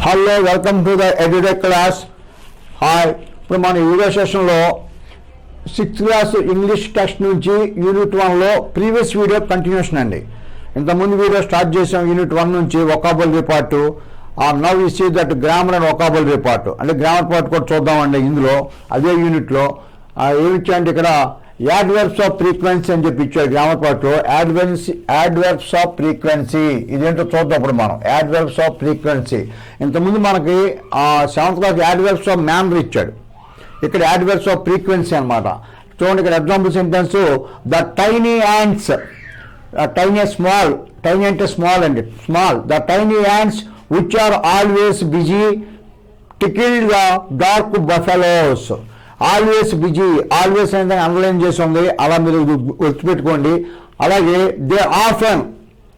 Hello, welcome to the Edutech class. Hi. ఇప్పుడు మన video సెషన్లో 6th క్లాస్ ఇంగ్లీష్ టెక్స్ట్ నుంచి UNIT-1లో ప్రీవియస్ వీడియో కంటిన్యూషన్ అండి. ఇంతకుముందు వీడియో స్టార్ట్ చేసాం UNIT-1 నుంచి vocabulary part. Now you see that grammar and vocabulary part, అంటే grammar part కూడా చూద్దామండి. ఇందులో అదే యూనిట్లో ఏమిచ్చాయంటే ఇక్కడ యాడ్వర్బ్స్ ఆఫ్ ఫ్రీక్వెన్సీ అని చెప్పి ఇచ్చాడు గ్రామర్ పార్ట్లో. యాడ్వర్బ్స్ ఆఫ్ ఫ్రీక్వెన్సీ ఇదేంటో చూద్దాం ఇప్పుడు మనం. యాడ్వర్బ్స్ ఆఫ్ ఫ్రీక్వెన్సీ ఇంతకుముందు మనకి 7th class adverbs of manner ఇచ్చాడు. ఇక్కడ యాడ్వర్బ్స్ ఆఫ్ ఫ్రీక్వెన్సీ అనమాట. చూడండి ఇక్కడ example sentence, the tiny ants, tiny small, tiny అంటే స్మాల్ అండి, small, the tiny ants which are always busy to kill the dark buffaloes. Always busy, always అనేది underline చేసి ఉంది, అలా మీరు గుర్తుపెట్టుకోండి. అలాగే they often,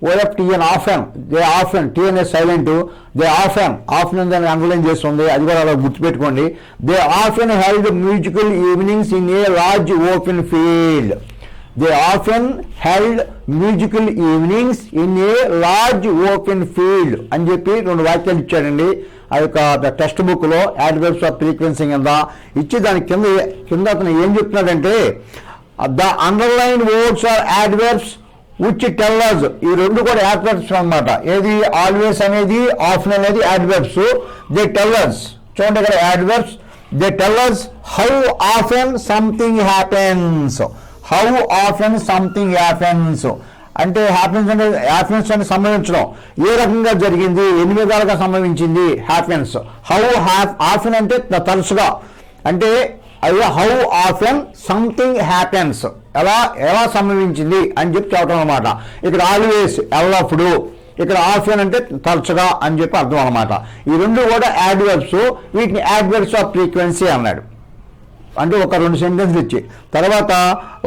O F T N often, they often, T N A silent, they often, often అని అండర్లైన్ చేస్తుంది, అది కూడా అలా గుర్తుపెట్టుకోండి. They often held musical evenings in a large open field. They often held musical evenings in a large open field అని చెప్పి 2 వాక్యాలు ఇచ్చాడండి. ఆ యొక్క టెక్స్ట్ బుక్లో యాడ్వర్బ్స్ ఆఫ్ ఫ్రీక్వెన్సీ కింద ఇచ్చి దాని కింద అతను ఏం చెప్తున్నాడంటే, the underline words are adverbs which tell us, ఈ 2 కూడా యాడ్వర్బ్స్ అన్నమాట. ఏది ఆల్వేస్ అనేది, ఆఫెన్ అనేది యాడ్వర్బ్స్. దే టెల్ us, చూడండి ఇక్కడ adverbs, they tell us how often something happens. How often something happens అంటే హ్యాపెన్స్ అంటే హ్యాపెన్స్ అంటే సంభవించడం, ఏ రకంగా జరిగింది, ఎన్ని విధాలుగా సంభవించింది హ్యాపెన్స్. హౌ ఆఫెన్ అంటే తరచుగా, అంటే అయ్యా హౌ ఆఫెన్ సంథింగ్ హ్యాపెన్స్, ఎలా సంభవించింది అని చెప్పి చెప్పడం అనమాట. ఇక్కడ ఆల్వేస్ ఎల్లప్పుడు, ఇక్కడ ఆఫెన్ అంటే తరచుగా అని చెప్పి అర్థం అనమాట. ఈ 2 కూడా యాడ్వర్బ్స్, వీటిని యాడ్వర్బ్స్ ఆఫ్ ఫ్రీక్వెన్సీ అన్నాడు. అంటే ఒక 2 సెంటెన్స్లు ఇచ్చి తర్వాత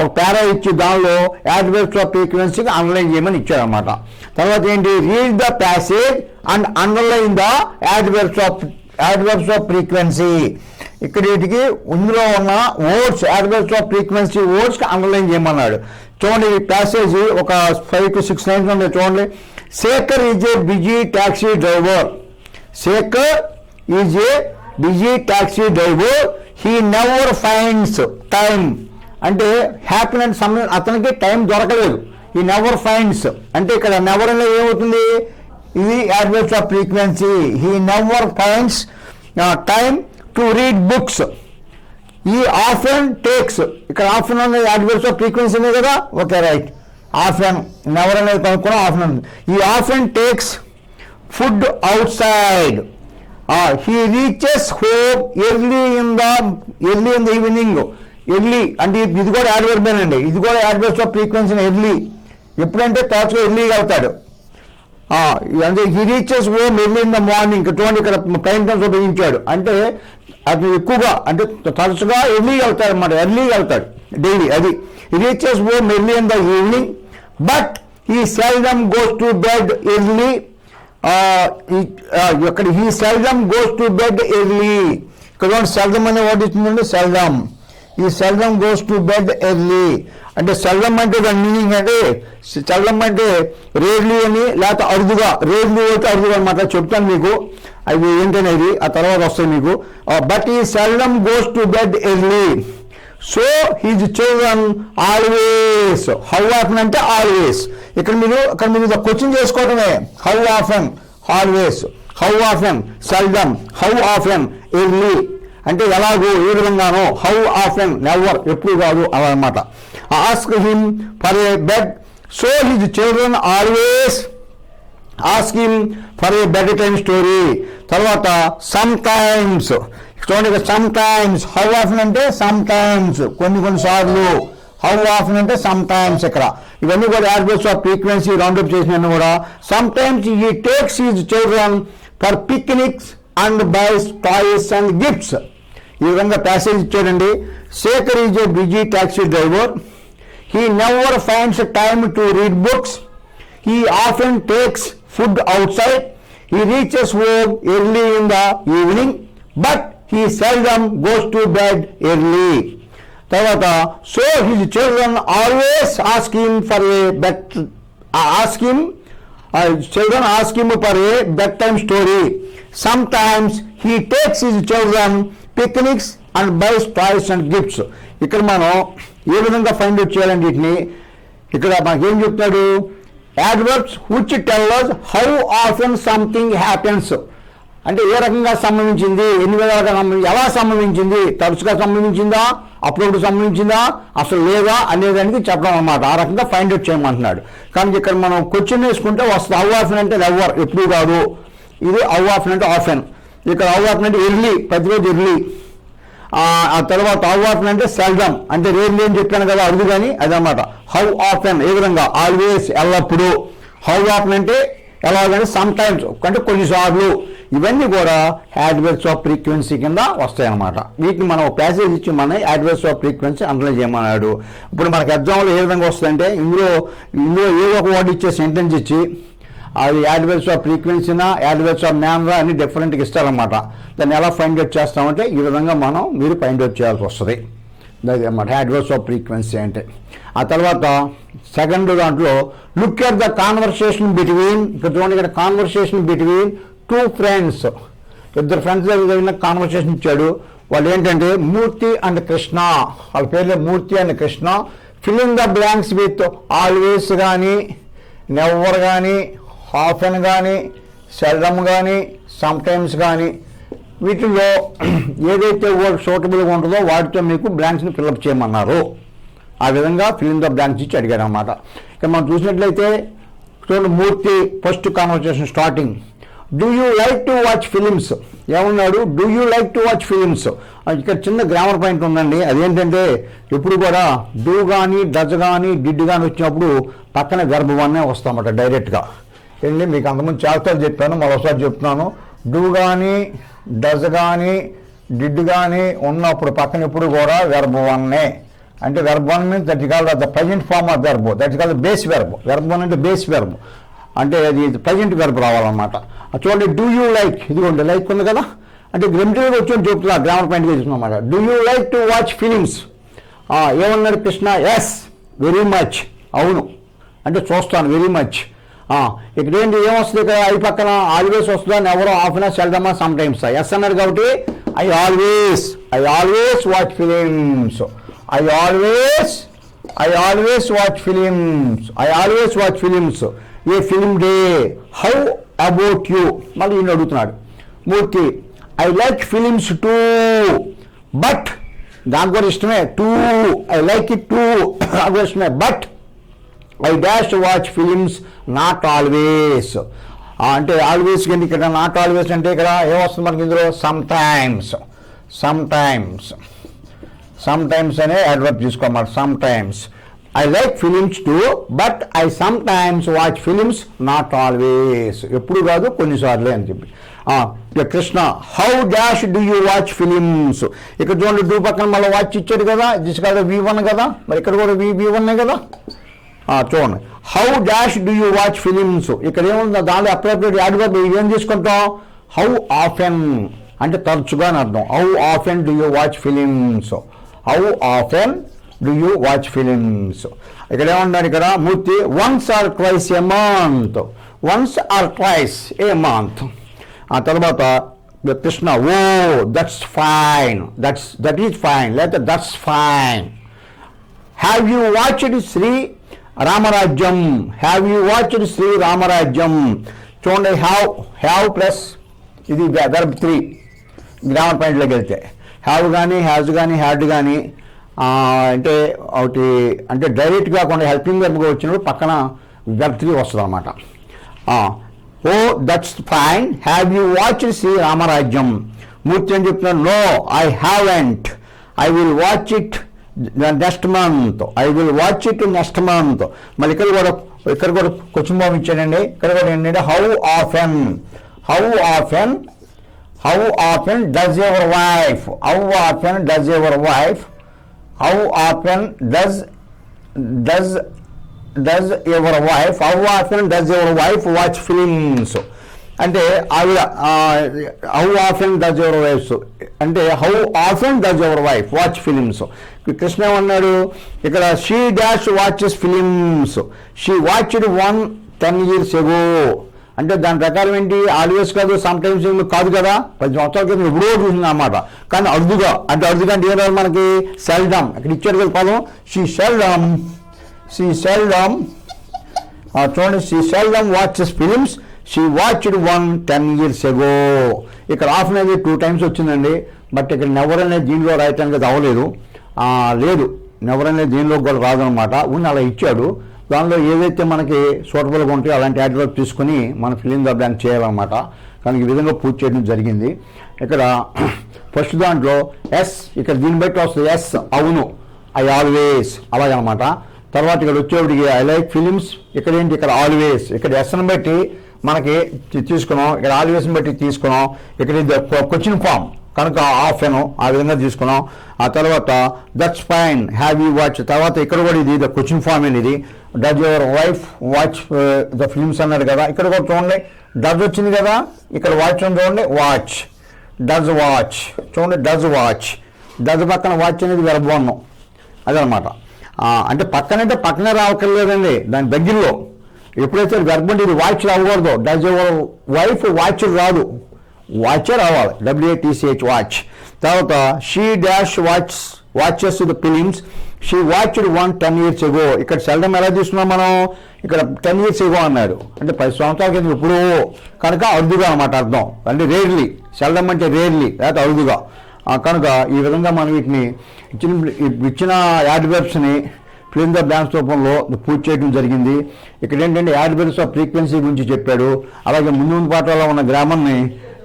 ఒక పారా ఇచ్చి దానిలో యాడ్వర్బ్స్ ఆఫ్ ఫ్రీక్వెన్సీకి అండర్లైన్ చేయమని ఇచ్చాడు అనమాట. తర్వాత ఏంటి, read the passage and underline the adverbs of frequency. ఇక్కడ వీటికి ఇందులో ఉన్న వర్డ్స్, యాడ్వర్బ్స్ ఆఫ్ ఫ్రీక్వెన్సీ వర్డ్స్కి అండర్లైన్ చేయమన్నాడు. చూడండి ఈ ప్యాసేజ్ ఒక 5 to 6 లైన్స్ ఉంది. చూడండి, Shekhar is a busy taxi driver. Shekhar is a busy taxi driver. He never finds time, అంటే హ్యాపీనెస్ సమయం అతనికి టైం దొరకలేదు. హీ నెవర్ ఫైండ్స్ అంటే ఇక్కడ నెవర్ అనేది ఏమవుతుంది, ఇది adverbs of frequency. He never finds time to read books. He often takes, ఇక్కడ ఆఫెన్ అనేది యాడ్వర్బ్స్ ఆఫ్ ఫ్రీక్వెన్సీనే కదా, ఓకే రైట్. ఆఫెన్, నెవర్ అనేది కనుక్కున్నా often. He often takes food outside. He reaches home early in the evening. Early అంటే ఇది కూడా యాడ్వర్బేనండి, ఇది కూడా యాడ్వర్బ్స్ ఆఫ్ ఫ్రీక్వెన్సీ. ఎర్లీ ఎప్పుడంటే తరచుగా ఎర్లీగా అవుతాడు. అంటే he reaches home early in the morning. చూడండి ఇక్కడ ప్రైమ్ టైమ్స్ ఉపయోగించాడు, అంటే అది ఎక్కువగా అంటే తరచుగా ఎర్లీగా అవుతాడు అనమాట, ఎర్లీగా అవుతాడు డైలీ. అది reaches home early in the evening but he seldom goes to bed early. ఇక్కడ he seldom goes to bed early. ఇక్కడ సెల్డమ్ అనే వర్డ్ ఇచ్చిందండి, సెల్డమ్. ఈ seldom goes to bed early అంటే సెల్డమ్ అంటే దాని మీనింగ్ అంటే, సెల్డమ్ అంటే రేర్లీ అని, లేకపోతే అరుదుగా. రేర్లీ అయితే అరుదుగా అనమాట, చెప్తాను మీకు అవి ఏంటనేది ఆ తర్వాత వస్తాయి మీకు. బట్ ఈ seldom goes to bed early. So his children always. How often అంటే ఆల్వేస్. ఇక్కడ మీరు క్వశ్చన్ చేసుకోవటమే. How often always, how often seldom, how often early అంటే ఎలాగో, ఏ విధంగానో. హౌ ఆఫెన్ నెవర్, ఎప్పుడు కాదు అలా అనమాట. Ask him for a bed. So his children always ask him for a bed time story. తర్వాత సమ్ టైమ్స్, చూడండి సమ్ టైమ్స్. హౌ ఆఫెన్ అంటే సమ్ టైమ్స్, కొన్నిసార్లు. హౌ ఆఫెన్ అంటే సమ్ టైమ్స్. ఇక్కడ ఇవన్నీ కూడా యాడ్వర్బ్స్ ఆఫ్ ఫ్రీక్వెన్సీ రౌండప్ చేసినవి కూడా. Sometimes he takes his children for picnics and buys toys and gifts. ఈ విధంగా ప్యాసేజ్ ఇచ్చాడండి. Shekhar is a busy taxi driver. He never finds time to read books. He often takes food outside. He reaches home early in the evening but he seldom goes to bed early. తర్వాత so his children always ask him children ask him for a bedtime story. Sometimes he takes his children picnics and buys toys and gifts. ఇక్కడ మనం ఏ విధంగా find out చేయాలండి వీటిని? ఇక్కడ మనకి ఏం చెప్తున్నాడు? Adverbs which tell us how often something happens. అంటే ఏ రకంగా సంభవించింది, ఎన్ని విధాలుగా ఎలా సంభవించింది, తరచుగా సంభవించిందా, అప్పుడు సంభవించిందా, అసలు లేదా అనేదానికి చెప్పడం అన్నమాట. ఆ రకంగా ఫైండ్ అవుట్ చేయమంటున్నాడు. కానీ ఇక్కడ మనం క్వశ్చన్ వేసుకుంటే వస్తుంది. హౌ ఆఫెన్ అంటే ఎవర్, ఎప్పుడు కాదు. ఇది హౌ ఆఫెన్ అంటే ఆఫెన్. ఇక్కడ హౌ ఆఫెన్ అంటే ఎర్లీ, ప్రతిరోజు ఎర్లీ. ఆ తర్వాత హౌ ఆఫెన్ అంటే సెల్డమ్, అంటే రేర్లీ అని చెప్పాను కదా, అరుదు కానీ అదనమాట. హౌ ఆఫెన్ ఏ విధంగా, ఆల్వేస్ ఎల్లప్పుడు. హౌ ఆఫెన్ అంటే ఎలాగంటే సమ్ టైమ్స్ అంటే కొన్నిసార్లు. ఇవన్నీ కూడా యాడ్వర్బ్స్ ఆఫ్ ఫ్రీక్వెన్సీ కింద వస్తాయన్నమాట. వీటిని మనం ప్యాసేజ్ ఇచ్చి మన యాడ్వర్బ్స్ ఆఫ్ ఫ్రీక్వెన్సీ అండర్లైన్ చేయమన్నాడు. ఇప్పుడు మనకి ఎగ్జామ్లో ఏ విధంగా వస్తుందంటే ఇందులో ఏదో ఒక వర్డ్ ఇచ్చే సెంటెన్స్ ఇచ్చి అది యాడ్వర్బ్స్ ఆఫ్ ఫ్రీక్వెన్సీనా యాడ్వర్బ్స్ ఆఫ్ మ్యాన్రా అని డిఫరెంట్గా ఇస్తారనమాట. దాన్ని ఎలా ఫైండ్ అవుట్ చేస్తామంటే ఈ విధంగా మీరు ఫైండ్ అవుట్ చేయాల్సి వస్తుంది. అది అన్నమాట యాడ్వర్బ్స్ ఆఫ్ ఫ్రీక్వెన్సీ అంటే. ఆ తర్వాత సెకండ్ దాంట్లో look at the conversation between. ఇక్కడ చూడండి, ఇక్కడ కాన్వర్సేషన్ బిట్వీన్ టూ ఫ్రెండ్స్. ఇద్దరు ఫ్రెండ్స్ దగ్గర కాన్వర్సేషన్ ఇచ్చాడు. వాళ్ళు ఏంటంటే మూర్తి అండ్ కృష్ణ. వాళ్ళ పేర్లే Murthy and Krishna. Filling the blanks with always కానీ, నెవర్ కానీ, ఆఫెన్ కానీ, సెల్డమ్ కానీ, సమ్ టైమ్స్ కానీ, వీటిల్లో ఏదైతే వర్డ్ సూటబుల్గా ఉంటుందో వాటితో మీకు బ్లాంక్స్ని ఫిల్అప్ చేయమన్నారు. ఆ విధంగా ఫిల్లింగ్ ద బ్లాంక్స్ ఇచ్చి అడిగాడు అనమాట. ఇక మనం చూసినట్లయితే చూడండి, Murthy first conversation starting. Do you like to watch films. ఏమన్నాడు? Do you like to watch films. ఇక్కడ చిన్న గ్రామర్ పాయింట్ ఉందండి. అదేంటంటే ఎప్పుడు కూడా డూ కానీ, డజ్ కానీ, డిడ్ కానీ వచ్చినప్పుడు పక్కన వెర్బ్ వన్నే వస్తామట డైరెక్ట్గా. ఏంటి మీకు అంతకుముందు చాలాసార్లు చెప్పాను, మరోసారి చెప్తున్నాను. డూ కానీ, డజ్ కానీ, డిడ్ కానీ ఉన్నప్పుడు పక్కన ఎప్పుడు కూడా వెర్బ్ వన్నే. అంటే verb one means that is called the present form of verb, that is called base verb. Verb one అంటే బేస్ వెర్బ్, అంటే అది ప్రజెంట్ వెర్బ్ రావాలన్నమాట. చూడండి, డూ యూ లైక్, ఇదిగోండి లైక్ ఉంది కదా, అంటే గ్రామటికల్గా వచ్చి చెప్తున్నా, గ్రామర్ పాయింట్గా చెప్తున్నా అన్నమాట. Do you like to watch films. ఏమన్నాడు కృష్ణ? ఎస్, వెరీ మచ్, అవును అంటే చూస్తాను, వెరీ మచ్. ఇక్కడ ఏంటి ఏమొస్తుంది? ఇక్కడ ఐ పక్కన ఆల్వేస్ వస్తుందా, ఎవరో ఆఫ్నా, సెల్డమా, సమ్ టైమ్స్. ఎస్ అన్నాడు కాబట్టి I always watch films. I always watch films. A film day. How about you. మళ్ళీ ఈయన అడుగుతున్నాడు Murthy. I like films too, but దాని కూడా ఇష్టమే. Too, I like it too, నాకు కూడా ఇష్టమే. But I dash watch films not always. అంటే ఆల్వేస్ కింద ఇక్కడ నాట్ ఆల్వేస్ అంటే ఇక్కడ ఏమొస్తుంది మనకి ఇందులో? సమ్ టైమ్స్ అనే అడ్వర్బ్ తీసుకోమాట. Some times I like films too, but I some times watch films not always. ఎప్పుడు కాదు, కొన్నిసార్లే అని చెప్పి. Krishna, how dash do you watch films. ఇక్కడ చూడండి, డూ పక్కన మళ్ళీ వాచ్ ఇచ్చాడు కదా, దిస్ కాదు V1 కదా, మరి ఇక్కడ కూడా V1 కదా. చూడండి, how dash do you watch films. ఇక్కడ ఏముంది? దానిలో అప్రోప్రియేట్ యాడ్వర్బ్ ఏం తీసుకుంటాం? హౌ ఆఫెన్ అంటే తరచుగా అని అర్థం. How often do you watch films. ఇక్కడ ఏమన్నారు? ఇక్కడ Murthy once or twice a month. ఆ తర్వాత Krishna, oh that's fine, that is fine, లేకపోతే that's fine. Have you watched Sri Ramarajyam. చూడండి, హ్యావ్ ప్లస్ ఇది వెర్బ్ 3 గ్రామర్ పాయింట్లోకి వెళ్తే హ్యావ్ కానీ, హ్యాజ్ కానీ, హ్యాడ్ కానీ అంటే ఒకటి అంటే డైరెక్ట్ కాకుండా హెల్పింగ్ వెర్బ్గా వచ్చినప్పుడు పక్కన వెర్బ్ 3 వస్తుంది అనమాట. Oh that's fine, have you watched Sri Ramarajyam. Murthy అని చెప్తున్నాడు, no I haven't, I will watch it next month. మళ్ళీ ఇక్కడ కూడా క్వశ్చన్ బాబు ఇచ్చాడండి. ఇక్కడ కూడా ఏంటంటే how often does your wife watch films. అంటే ఆవిడ how often does your wife అంటే how often does your wife watch films. Krishna ఏమన్నాడు? ఇక్కడ she dash watches films. She watched 1 10 years ago. అంటే దాని ప్రకారం ఏంటి, ఆల్వేస్ కాదు, సమ్ టైమ్స్ కాదు కదా, 10 సంవత్సరాల క్రితం ఎప్పుడో చూసింది అన్నమాట. కానీ అరుదుగా అంటే అంటే ఏదో మనకి సెల్డమ్ ఇక్కడ ఇచ్చాడు కదా పదం, షీ సెల్డమ్ చూడండి, she seldom watches films, she watched 10 years ago. ఇక్కడ ఆఫ్ అనేది 2 times వచ్చిందండి. బట్ ఇక్కడ నెవర్ అనేది దీనిలో రాయటానికి అది అవ్వలేదు, లేదు నెవర్ అనేది దీనిలో కూడా రాదనమాట. ఉన్న అలా ఇచ్చాడు, దానిలో ఏదైతే మనకి సూటబుల్గా ఉంటాయో అలాంటి యాడ్వర్బ్ తీసుకుని మనం ఫిల్ ఇన్ ద బ్లాంక్ చేయాలన్నమాట. కానీ ఈ విధంగా పూర్తి చేయడం జరిగింది. ఇక్కడ ఫస్ట్ దాంట్లో ఎస్, ఇక్కడ దీన్ని బట్టి వస్తుంది ఎస్, అవును, ఐ ఆల్వేస్ అలాగనమాట. తర్వాత ఇక్కడ వచ్చేవాడికి ఐ లైక్ ఫిలిమ్స్, ఇక్కడ ఏంటి, ఇక్కడ ఆల్వేస్, ఇక్కడ ఎస్ని బట్టి మనకి తీసుకున్నాం, ఇక్కడ ఆల్వేస్ని బట్టి తీసుకున్నాం. ఇక్కడ ఇది క్వశ్చన్ ఫామ్ కనుక ఆఫ్ ఎన్ ఆ విధంగా తీసుకున్నాం. ఆ తర్వాత that's fine, have you watch, తర్వాత ఇక్కడ కూడా ఇది ద క్వశ్చన్ ఫామ్ అనేది. Does your wife watch the films అన్నాడు కదా, ఇక్కడ కూడా చూడండి డజ్ వచ్చింది కదా, ఇక్కడ వాచ్ చూడండి, వాచ్, డజ్ వాచ్ చూడండి, డజ్ వాచ్, డజ్ పక్కన వాచ్ అనేది వెర్బ్ అన్నాం అదనమాట. అంటే పక్కనే రావక్కర్లేదండి, దాని దగ్గరలో ఎప్పుడైతే వెర్బ్ అంటే ఇది వాచ్ రాకూడదు, డజ్ యువర్ వైఫ్ వాచ్ రాదు, వాచే రావాలి, WATCH వాచ్. తర్వాత she dash watches the films, she watched 10 years ago. ఇక్కడ సెల్డమ్ ఎలా తీసుకున్నాం మనం, ఇక్కడ 10 years ago అన్నాడు, అంటే 10 సంవత్సరాల క్రితం ఎప్పుడో కనుక అరుదుగా అన్నమాట అర్థం. అంటే రేర్లీ, సెల్డమ్ అంటే రేర్లీ లేకపోతే అరుదుగా. కనుక ఈ విధంగా మనం వీటిని ఇచ్చిన యాడ్వర్బ్స్ని ఫిల్ ఇన్ ద బ్లాంక్స్ రూపంలో పూర్తి చేయడం జరిగింది. ఇక్కడ ఏంటంటే యాడ్వర్బ్స్ ఆఫ్ ఫ్రీక్వెన్సీ గురించి చెప్పాడు, అలాగే ముందు పాఠాల్లో ఉన్న గ్రామర్ని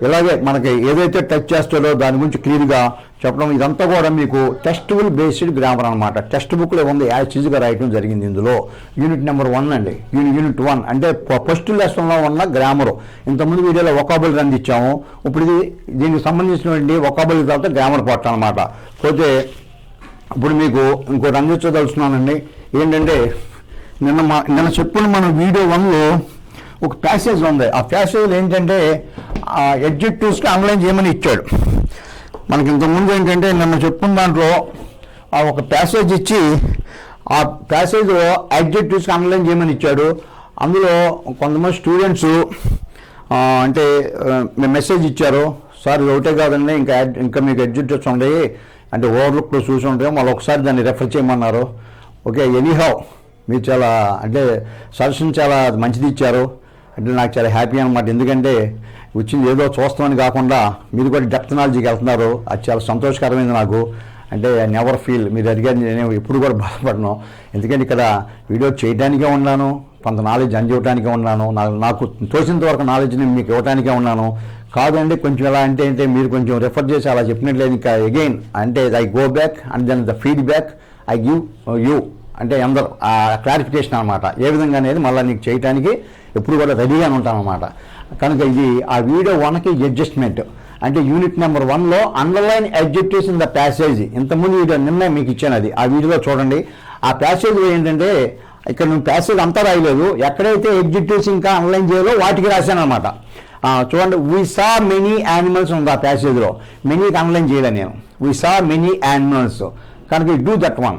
ఇలాగే మనకి ఏదైతే టచ్ చేస్తాడో దాని గురించి క్లియర్గా చెప్పడం. ఇదంతా కూడా మీకు టెక్స్ట్బుల్ బేస్డ్ గ్రామర్ అనమాట. టెక్స్ట్ బుక్లో ఉంది, యాజ్ ఈజీగా రాయటం జరిగింది. ఇందులో యూనిట్ నెంబర్ 1 అండి, యూనిట్ 1 అంటే ఫస్ట్ లెసన్లో ఉన్న గ్రామరు. ఇంతకుముందు వీడియోలో వొకాబులరీ అందించాము, ఇప్పుడు దీనికి సంబంధించినటువంటి వొకాబులరీ తర్వాత గ్రామర్ పార్ట్ అనమాట. పోతే ఇప్పుడు మీకు ఇంకోటి అందించదలుచున్నానండి. ఏంటంటే నిన్న చెప్పుకున్న మన వీడియో 1లో ఒక ప్యాసేజ్ ఉంది. ఆ ప్యాసేజ్ ఏంటంటే ఎడ్జెక్టివ్స్కి అండర్లైన్ చేయమని ఇచ్చాడు. మనకి ఇంతకుముందు ఏంటంటే నిన్న చెప్పుకున్న దాంట్లో ఒక ప్యాసేజ్ ఇచ్చి ఆ ప్యాసేజ్లో ఎడ్జెక్టివ్స్కి అండర్లైన్ చేయమని ఇచ్చాడు. అందులో కొంతమంది స్టూడెంట్స్ అంటే మెసేజ్ ఇచ్చారు, సార్ ఇది ఒకటే కాదండి, ఇంకా మీకు ఎడ్జెక్టివ్స్ ఉంటాయి అంటే ఓవర్లుక్లో చూసి ఉంటాయో మళ్ళీ ఒకసారి దాన్ని రెఫర్ చేయమన్నారు. ఓకే, ఎనీహౌ మీరు చాలా అంటే సజెషన్ చాలా మంచిది ఇచ్చారు, అంటే నాకు చాలా హ్యాపీ అనమాట. ఎందుకంటే వచ్చింది ఏదో చూస్తామని కాకుండా మీరు కూడా డెప్త్ నాలెడ్జ్కి వెళ్తున్నారు, అది చాలా సంతోషకరమైంది నాకు. అంటే నెవర్ ఫీల్, మీరు అడిగారు నేను ఎప్పుడు కూడా బాధపడను, ఎందుకంటే ఇక్కడ వీడియో చేయడానికే ఉన్నాను, కొంత నాలెడ్జ్ అందివ్వడానికే ఉన్నాను, నాకు తోచినంత వరకు నాలెడ్జ్ని మీకు ఇవ్వడానికే ఉన్నాను. కాదండి కొంచెం ఎలా అంటే మీరు కొంచెం రెఫర్ చేసి అలా చెప్పినట్లేదు, ఇంకా అగైన్ అంటే I go back and then the feedback I give you అంటే అందరూ ఆ క్లారిఫికేషన్ అనమాట. ఏ విధంగా అనేది మళ్ళీ నీకు చేయడానికి ఎప్పుడు కూడా రెడీగానే ఉంటాను అనమాట. కనుక ఇది ఆ వీడియో 1కి అడ్జస్ట్మెంట్. అంటే యూనిట్ నెంబర్ 1లో underline adjectives in the passage. ఇంతకుముందు వీడియో నిన్న మీకు ఇచ్చాను, ఆ వీడియోలో చూడండి. ఆ ప్యాసేజ్లో ఏంటంటే ఇక్కడ నువ్వు ప్యాసేజ్ అంతా రాయలేదు, ఎక్కడైతే అడ్జెక్టివ్స్ ఇంకా అండర్లైన్ చేయాలో వాటికి రాశాను అనమాట. చూడండి, వీ సా మెనీ యానిమల్స్ ఉంది ఆ ప్యాసేజ్లో, మెనీకి అండర్లైన్ చేయలే నేను, వీ సా మెనీ యానిమల్స్. కనుక డూ దట్ వన్,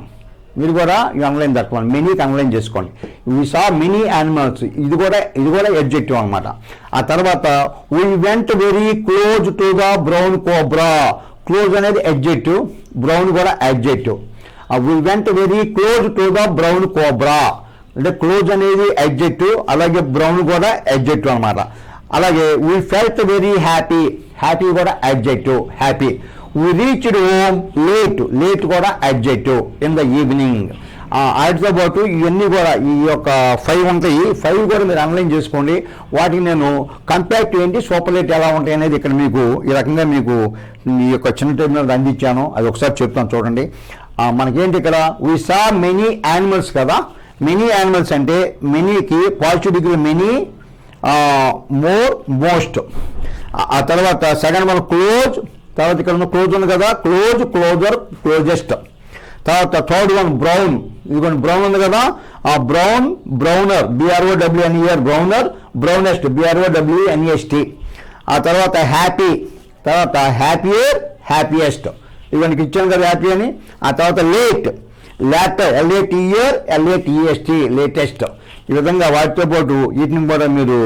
మీరు కూడా ఈ అండర్లైన్ దట్ వన్, మెనీకి అండర్లైన్ చేసుకోండి. వీ సా మెనీ యానిమల్స్, ఇది కూడా అడ్జెక్టివ్ అనమాట. ఆ తర్వాత we went very close to the brown cobra, close అనేది అడ్జెక్టివ్, బ్రౌన్ కూడా adjective. We went very close to the brown cobra అంటే క్లోజ్ అనేది అడ్జెక్టివ్, అలాగే బ్రౌన్ కూడా అడ్జెక్టివ్ అనమాట. అలాగే we felt very happy, happy కూడా adjective, happy. We reached home late కూడా అడ్జెక్టివ్, ఇన్ ద ఈవినింగ్. ఆడితో పాటు ఇవన్నీ కూడా ఈ యొక్క 5 ఉంటాయి, 5 కూడా మీరు అనలైజ్ చేసుకోండి. వాటికి నేను కంపాక్ట్ ఏంటి సూపర్లేట్ ఎలా ఉంటాయి అనేది ఇక్కడ మీకు ఈ రకంగా మీకు ఈ యొక్క చిన్న టైం అందించాను, అది ఒకసారి చెప్తాను చూడండి. మనకేంటి ఇక్కడ వీ సా మెనీ యానిమల్స్ కదా, మెనీ యానిమల్స్ అంటే మెనీకి positive degree many, more, most. ఆ తర్వాత సెకండ్ మనం క్లోజ్, తర్వాత ఇక్కడ ఉన్న క్లోజ్ ఉంది కదా, క్లోజ్, క్లోజర్, క్లోజెస్ట్. తర్వాత థర్డ్ వన్ బ్రౌన్, ఇదిగోండి బ్రౌన్ ఉంది కదా, ఆ బ్రౌన్, బ్రౌనర్, BROWNER బ్రౌనర్, బ్రౌనెస్ట్, BROWNEST. ఆ తర్వాత హ్యాపీ, తర్వాత హ్యాపీయర్, హ్యాపీయెస్ట్, ఇవన్నీ ఇచ్చాను కదా హ్యాపీ అని. ఆ తర్వాత late, later, LATER, LATEST, latest. ఈ విధంగా వాటితో పాటు వీటిని కూడా మీరు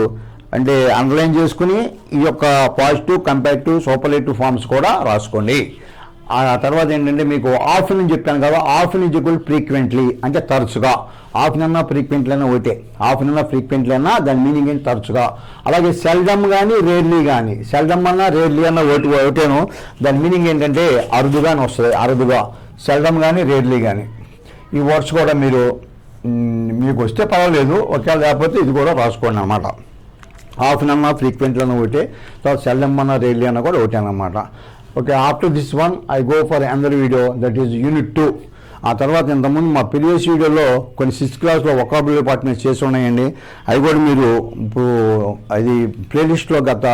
అంటే అండర్లైన్ చేసుకుని ఈ యొక్క పాజిటివ్, కంపారిటివ్, సూపర్లేటివ్ ఫార్మ్స్ కూడా రాసుకోండి. ఆ తర్వాత ఏంటంటే మీకు ఆఫెన్ అని చెప్పాను కదా, ఆఫెన్ ఈజ్ ఈక్వల్ ఫ్రీక్వెంట్లీ అంటే తరచుగా. ఆఫెన్ అన్నా ఫ్రీక్వెంట్లీ అయినా ఒకటే, ఆఫెన్ అన్నా ఫ్రీక్వెంట్లీ అన్నా దాని మీనింగ్ ఏంటి తరచుగా. అలాగే సెల్డమ్ కానీ రేర్లీ కానీ, సెల్డమ్ అన్నా రేర్లీ అన్నా ఒకటేను, దాని మీనింగ్ ఏంటంటే అరుదుగా అని వస్తుంది, అరుదుగా. సెల్డమ్ కానీ రేర్లీ కానీ ఈ వర్డ్స్ కూడా మీరు మీకు వస్తే పర్వాలేదు, ఒకవేళ లేకపోతే ఇది కూడా రాసుకోండి అన్నమాట. ఆఫెన్ అన్నా ఫ్రీక్వెంట్లీ అన్నా ఒకటే, తర్వాత సెల్డమ్ అన్నా రేర్లీ అన్నా కూడా ఒకటే అన్నమాట. Okay, after this one I go for another video that is unit 2. ఆ తర్వాత ఇంతకుముందు మా ప్రీవియస్ వీడియోలో కొన్ని 6th క్లాస్లో వొకాబులరీ పార్ట్ మీద చేసి ఉన్నాయండి. అవి కూడా మీరు ఇప్పుడు అది ప్లేలిస్ట్లో గత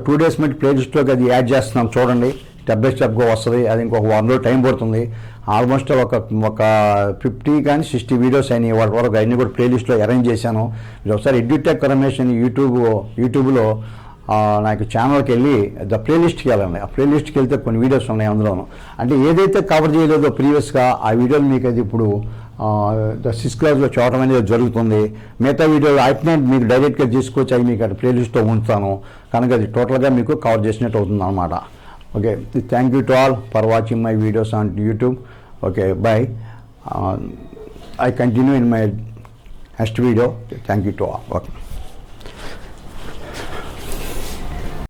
2 days మట్టి ప్లేలిస్ట్లోకి అది యాడ్ చేస్తున్నాం, చూడండి. స్టెప్ బై స్టెప్గా వస్తుంది. అది ఇంకొక 1 రోజు టైం పడుతుంది. ఆల్మోస్ట్ ఒక 50 కానీ 60 వీడియోస్ అయినాయి వాటి వరకు. అన్నీ కూడా ప్లేలిస్ట్లో అరేంజ్ చేశాను. మీరు ఒకసారి ఎడ్యుటెక్ రమేష్ అని యూట్యూబ్లో నాకు ఛానల్కి వెళ్ళి ద ప్లేలిస్ట్కి వెళ్ళండి. ఆ ప్లేలిస్ట్కి వెళ్తే కొన్ని వీడియోస్ ఉన్నాయి అందులోను. అంటే ఏదైతే కవర్ చేయలేదో ప్రీవియస్గా ఆ వీడియోలు మీకు అది ఇప్పుడు ద 6th క్లాస్లో చూడటం అనేది జరుగుతుంది. మిగతా వీడియోలు అట్నే మీకు డైరెక్ట్గా తీసుకొచ్చి అవి మీకు అటు ప్లేలిస్ట్లో ఉంచుతాను. కనుక అది టోటల్గా మీకు కవర్ చేసినట్టు అవుతుంది అనమాట. Okay, thank you to all for watching my videos on YouTube. Okay, by. I continue in my next video. Thank you to all. Okay.